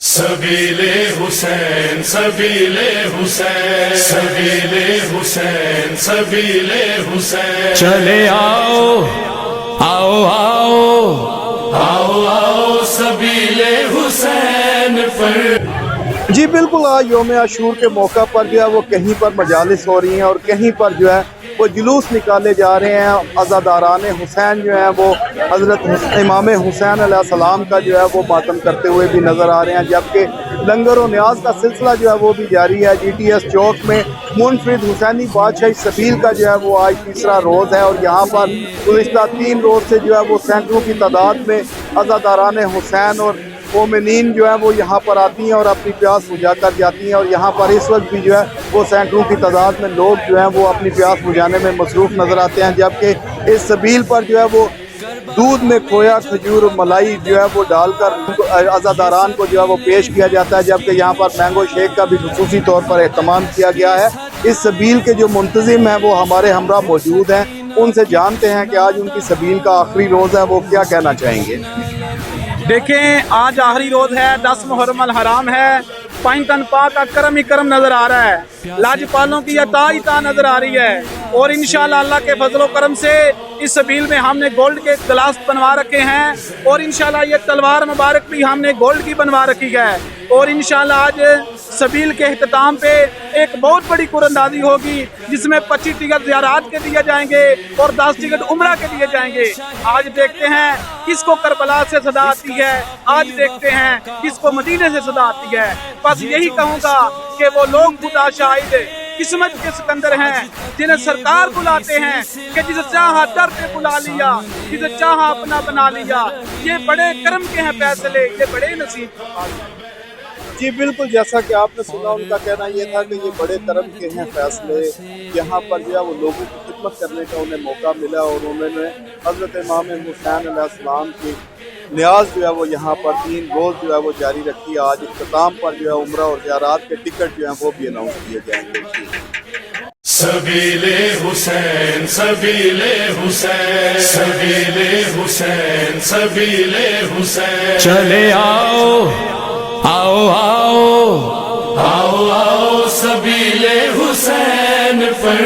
सबीले हुसैन सबीले हुसैन सबीले हुसैन सबीले हुसैन चले आओ आओ आओ आओ आओ सबीले हुसैन पर। जी बिल्कुल, आज यौम आशूर के मौका पर जो है वो कहीं पर मजालिस हो रही हैं और कहीं पर जो है वो जुलूस निकाले जा रहे हैं। अज़ादारान हुसैन जो हैं वो हज़रत इमाम हुसैन अलैहिस्सलाम का जो है वो मातम करते हुए भी नज़र आ रहे हैं, जबकि लंगर और न्याज का सिलसिला जो है वो भी जारी है। GTS चौक में मुनफरिद हुसैनी बादशाही सबील का जो है वो आज तीसरा रोज़ है और यहाँ पर गुज़िश्ता 3 रोज़ से जो है वो सैकड़ों की तादाद में अज़ादारान हुसैन और मोमिनीन जो है वो यहाँ पर आती हैं और अपनी प्यास बुझा कर जाती हैं। और यहाँ पर इस वक्त भी जो है वो सैकड़ों की तादाद में लोग जो हैं वो अपनी प्यास बुझाने में मसरूफ़ नज़र आते हैं, जबकि इस सबील पर जो है वो दूध में खोया, खजूर और मलाई जो है वो डालकर अज़ादारान को जो है वो पेश किया जाता है, जबकि यहाँ पर मैंगो शेक का भी खुसूसी तौर पर एहतमाम किया गया है। इस सबील के जो मुंतज़िम हैं वो हमारे हमरा मौजूद हैं, उनसे जानते हैं कि आज उनकी सबील का आखिरी रोज़ है, वो क्या कहना चाहेंगे। देखें, आज आखिरी रोज़ है, 10 मुहर्रम अल हराम है। पाइन तन पाक का करम ही करम नज़र आ रहा है, लाजपालों की अता ही ता नज़र आ रही है। और इंशाअल्लाह अल्लाह के फजलो करम से इस सबील में हमने गोल्ड के गिलास बनवा रखे हैं और इंशाअल्लाह ये तलवार मुबारक भी हमने गोल्ड की बनवा रखी है। और इंशाअल्लाह आज सबील के अख्ताम पे एक बहुत बड़ी कुरअंदाज़ी होगी, जिसमें 25 टिकट ज़ियारत के दिए जाएंगे और 10 टिकट उम्रा के दिए जाएंगे। आज देखते हैं किसको करबला से सदा आती है, आज देखते हैं किसको मदीने से सदा आती है। बस यही कहूँगा कि वो लोग खुदा शाहिद किस्मत के सिकंदर हैं, जिन्हें सरकार बुलाते हैं कि जिसे चाहा दर पे बुला लिया, जिसे चाहा अपना बना लिया। ये बड़े करम के हैं फैसले, ये बड़े नसीब। जी बिल्कुल, जैसा कि आपने सुना, उनका कहना ये था कि ये बड़े करम के हैं फैसले। यहाँ पर जो है वो लोगों की खिदमत करने का उन्हें मौका मिला और उन्होंने हज़रत इमाम हुसैन अलैहिस्सलाम की न्याज जो है वो यहाँ पर 3 रोज़ जो है वो जारी रखी। आज इख्तिताम पर जो है उम्रा और ज़ियारत के टिकट जो हैं वो भी अनाउंस किए जाएंगे। सबीले हुसैन सबीले हुसैन सबीले हुसैन सबीले हुसैन चले आओ आओ आओ आओ आओ सबीले हुसैन पर।